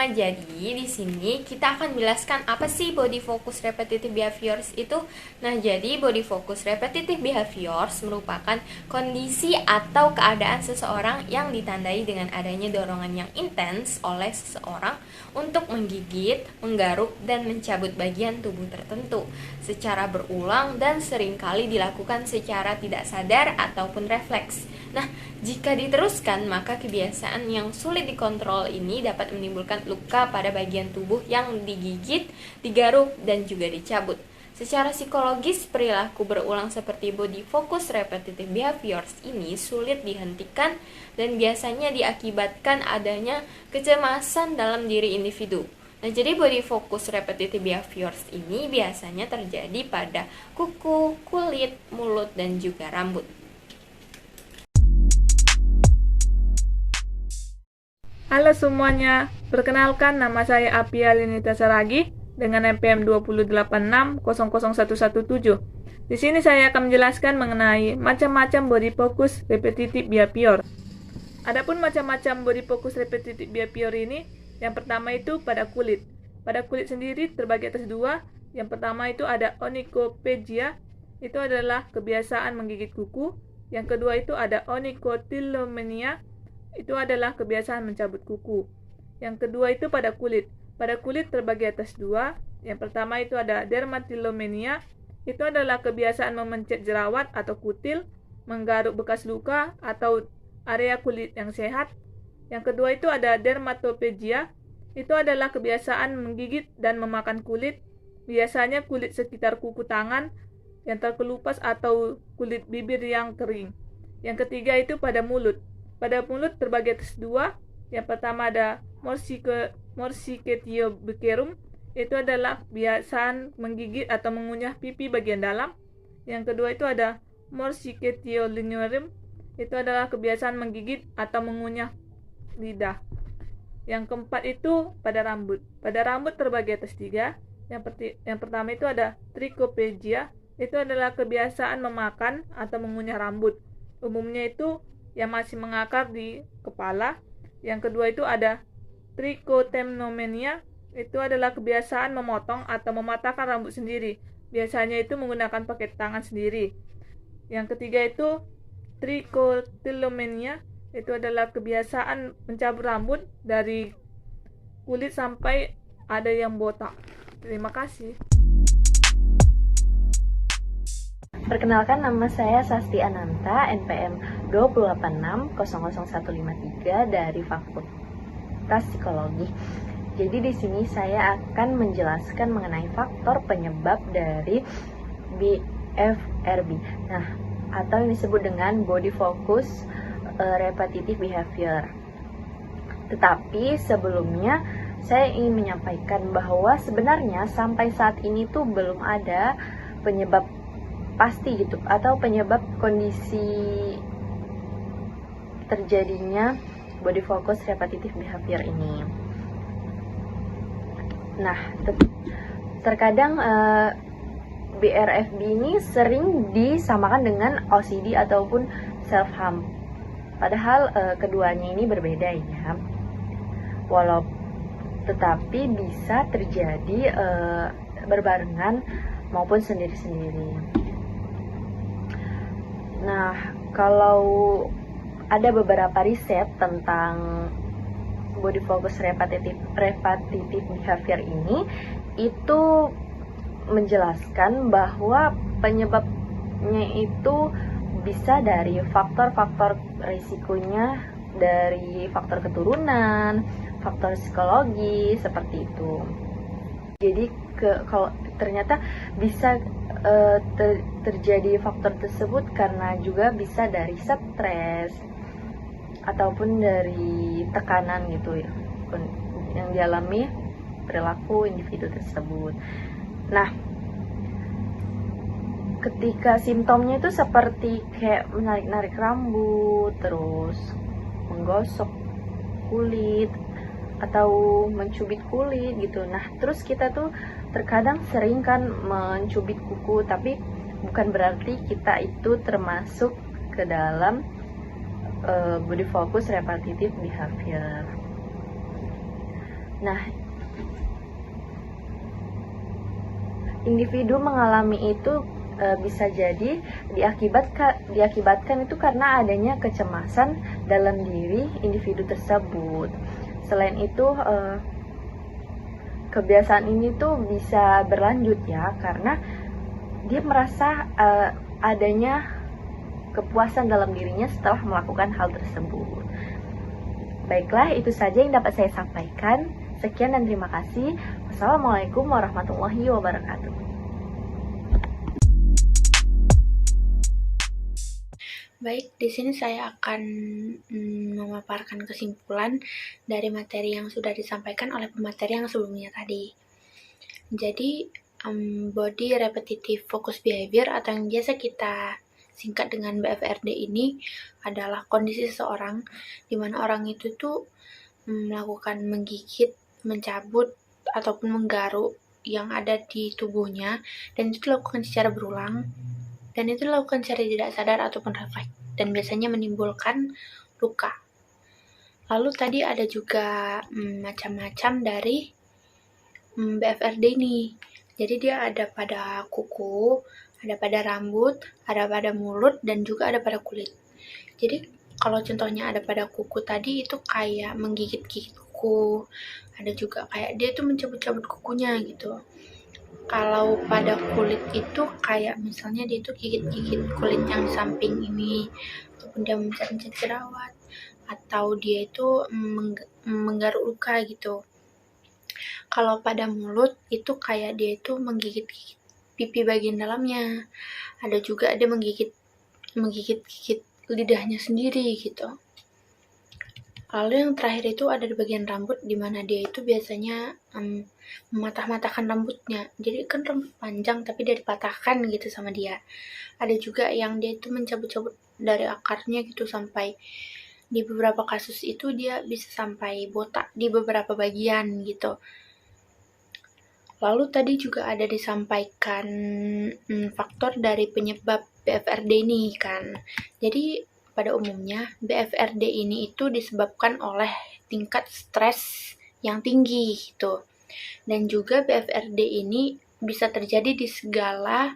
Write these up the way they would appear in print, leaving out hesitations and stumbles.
Jadi di sini kita akan jelaskan apa sih body focus repetitive behaviors itu. Nah, jadi body focus repetitive behaviors merupakan kondisi atau keadaan seseorang yang ditandai dengan adanya dorongan yang intens oleh seseorang untuk menggigit, menggaruk, dan mencabut bagian tubuh tertentu secara berulang dan seringkali dilakukan secara tidak sadar ataupun refleks. Nah, jika diteruskan, maka kebiasaan yang sulit dikontrol ini dapat menimbulkan luka pada bagian tubuh yang digigit, digaruk, dan juga dicabut. Secara psikologis, perilaku berulang seperti body focus repetitive behaviors ini sulit dihentikan dan biasanya diakibatkan adanya kecemasan dalam diri individu. Nah, jadi body focus repetitive behaviors ini biasanya terjadi pada kuku, kulit, mulut, dan juga rambut. Halo semuanya, perkenalkan nama saya Apia Linita Saragi dengan NPM 286600117. Di sini saya akan menjelaskan mengenai macam-macam body focus repetitive behavior. Adapun macam-macam body focus repetitive behavior ini, yang pertama itu pada kulit. Pada kulit sendiri terbagi atas dua. Yang pertama itu ada onychophagia, itu adalah kebiasaan menggigit kuku. Yang kedua itu ada onychotillomania, itu adalah kebiasaan mencabut kuku. Yang kedua itu pada kulit. Pada kulit terbagi atas dua. Yang pertama itu ada dermatillomania, itu adalah kebiasaan memencet jerawat atau kutil, menggaruk bekas luka atau area kulit yang sehat. Yang kedua itu ada dermatophagia, itu adalah kebiasaan menggigit dan memakan kulit, biasanya kulit sekitar kuku tangan yang terkelupas atau kulit bibir yang kering. Yang ketiga itu pada mulut. Pada mulut terbagi atas dua. Yang pertama ada morsichetiobacterium, itu adalah kebiasaan menggigit atau mengunyah pipi bagian dalam. Yang kedua itu ada morsichetioliniarium, itu adalah kebiasaan menggigit atau mengunyah lidah. Yang keempat itu pada rambut. Pada rambut terbagi atas tiga. Yang pertama itu ada trichophagia, itu adalah kebiasaan memakan atau mengunyah rambut. Umumnya itu yang masih mengakar di kepala. Yang kedua itu ada trichotillomania, itu adalah kebiasaan memotong atau mematahkan rambut sendiri. Biasanya itu menggunakan pakai tangan sendiri. Yang ketiga itu trichotillomania, itu adalah kebiasaan mencabut rambut dari kulit sampai ada yang botak. Terima kasih. Perkenalkan, nama saya Sasti Ananta, NPM 286000153 dari Fakultas Psikologi. Jadi di sini saya akan menjelaskan mengenai faktor penyebab dari BFRB. Nah, atau yang disebut dengan body focus repetitive behavior. Tetapi sebelumnya saya ingin menyampaikan bahwa sebenarnya sampai saat ini tuh belum ada penyebab pasti gitu, atau penyebab kondisi terjadinya body focus repetitive behavior ini. Nah, terkadang BRFB ini sering disamakan dengan OCD ataupun self harm. Padahal keduanya ini berbeda ya. Tetapi bisa terjadi berbarengan maupun sendiri-sendiri. Nah, kalau ada beberapa riset tentang body focus repetitive behavior ini, itu menjelaskan bahwa penyebabnya itu bisa dari faktor-faktor risikonya, dari faktor keturunan, faktor psikologi, seperti itu. Jadi kalau ternyata bisa terjadi faktor tersebut karena juga bisa dari stres ataupun dari tekanan gitu ya, yang dialami perilaku individu tersebut. Nah, ketika simptomnya itu seperti kayak menarik-narik rambut, terus menggosok kulit atau mencubit kulit gitu. Nah, terus kita tuh terkadang sering kan mencubit kuku, tapi bukan berarti kita itu termasuk ke dalam body focus repetitive behavior. Nah, individu mengalami itu bisa jadi diakibatkan itu karena adanya kecemasan dalam diri individu tersebut. Selain itu, kebiasaan ini tuh bisa berlanjut ya, karena dia merasa adanya kepuasan dalam dirinya setelah melakukan hal tersebut. Baiklah, itu saja yang dapat saya sampaikan. Sekian dan terima kasih. Wassalamualaikum warahmatullahi wabarakatuh. Baik, di sini saya akan memaparkan kesimpulan dari materi yang sudah disampaikan oleh pemateri yang sebelumnya tadi. Jadi, Body Repetitive Focus Behavior atau yang biasa kita singkat dengan BFRD ini adalah kondisi seseorang di mana orang itu tuh melakukan menggigit, mencabut, ataupun menggaruk yang ada di tubuhnya, dan itu dilakukan secara berulang, dan itu dilakukan secara tidak sadar ataupun refleks, dan biasanya menimbulkan luka. Lalu tadi ada juga macam-macam dari BFRD ini. Jadi dia ada pada kuku, ada pada rambut, ada pada mulut, dan juga ada pada kulit. Jadi kalau contohnya ada pada kuku tadi itu kayak menggigit-gigit kuku, ada juga kayak dia tuh mencabut-cabut kukunya gitu. Kalau pada kulit itu kayak misalnya dia tuh gigit-gigit kulit yang samping ini, ataupun dia mencet-mencet jerawat, atau dia itu menggaruk luka gitu. Kalau pada mulut itu kayak dia itu menggigit-gigit pipi bagian dalamnya, ada juga dia menggigit-gigit lidahnya sendiri gitu. Lalu yang terakhir itu ada di bagian rambut, di mana dia itu biasanya mematah-matahkan rambutnya. Jadi kan rambut panjang tapi dia dipatahkan gitu sama dia. Ada juga yang dia itu mencabut-cabut dari akarnya gitu, sampai di beberapa kasus itu dia bisa sampai botak di beberapa bagian gitu. Lalu tadi juga ada disampaikan faktor dari penyebab BFRD ini kan. Jadi pada umumnya BFRD ini itu disebabkan oleh tingkat stres yang tinggi gitu. Dan juga BFRD ini bisa terjadi di segala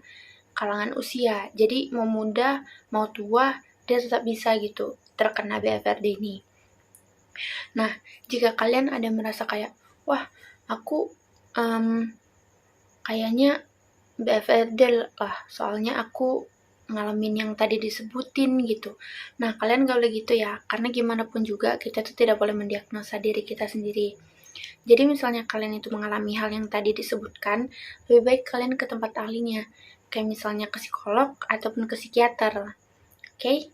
kalangan usia. Jadi mau muda, mau tua, dia tetap bisa gitu terkena BFRD ini. Nah, jika kalian ada merasa kayak, wah aku kayaknya BFRD lah, soalnya aku ngalamin yang tadi disebutin gitu. Nah, kalian gak boleh gitu ya, karena gimana pun juga kita tuh tidak boleh mendiagnosa diri kita sendiri. Jadi misalnya kalian itu mengalami hal yang tadi disebutkan, lebih baik kalian ke tempat ahlinya, kayak misalnya ke psikolog ataupun ke psikiater. Oke?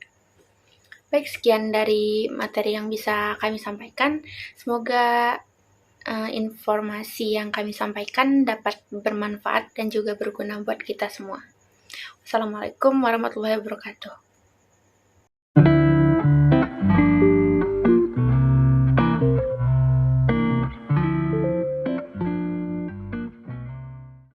Baik, sekian dari materi yang bisa kami sampaikan. Semoga informasi yang kami sampaikan dapat bermanfaat dan juga berguna buat kita semua. Assalamualaikum warahmatullahi wabarakatuh.